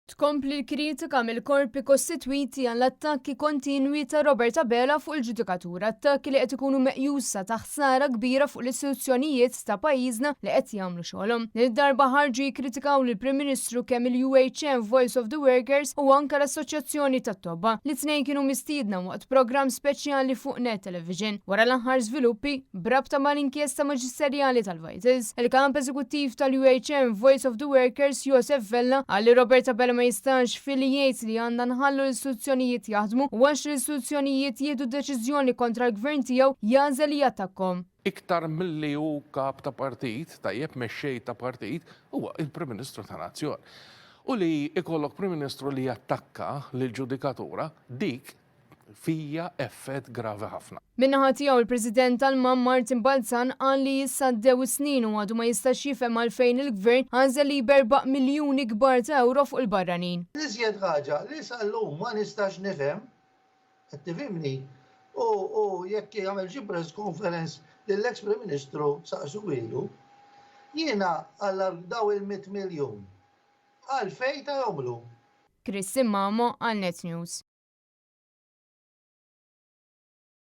Tkompli l-kritika mill-korpi kostitwiti għal attakki kontinwi ta' Roberta Bela fuq il-ġudikatura, attakki li qed ikunu meqjusa ta' ħsara kbira fuq l-istituzzjonijiet ta' pajjiżna li qed jagħmlu xogħolhom. Lid-darba ħarġu jikkritikaw lill-Prim Ministru kemm il-UHM Voice of the Workers u anke l-Assoċjazzjoni tat-Tobba li tnejn kienu mistiedna waqt programm speċjali fuq Net Television. Wara l-aħħar żviluppi brabta mal-inkjesta maġisterjali tal-Vices, il-kamp eżekuttiv tal-UHM Voice of the Workers Josef Vella għalli Roberta Bela ma jistax fil jgħid li għandna nħallu l-istituzzjonijiet jaħdmu u għax l-istituzzjonijiet jieħdu deċiżjoni kontra l-gvern tiegħu jażel jattakkom. Iktar milli hu kap ta' partit, tajjeb mexxej ta' partit, huwa il-Prim Ministru ta' Nazzjon. U li ikollok Prim Ministru li jattakka lill-ġudikatura dik fija effett gravi ħafna. Minnaħa tiegħu il-President tal-MAM Martin Balzan qal li issa ddew snin u għadu ma jistax jifhem għalfejn il-Gvern għażel li jberbaq miljuni kbar ta' euro fuq il-barranin. L-iżjed ħaġa li sal-lum ma nistax nifhem, qed tifhimni, u jekk jagħmel xi press conference lill-ex Prim Ministru saqsu ilu, jiena għal daw il-100 miljun. Għalfejn ta' jomlu. Chris Simmamo għal Net News.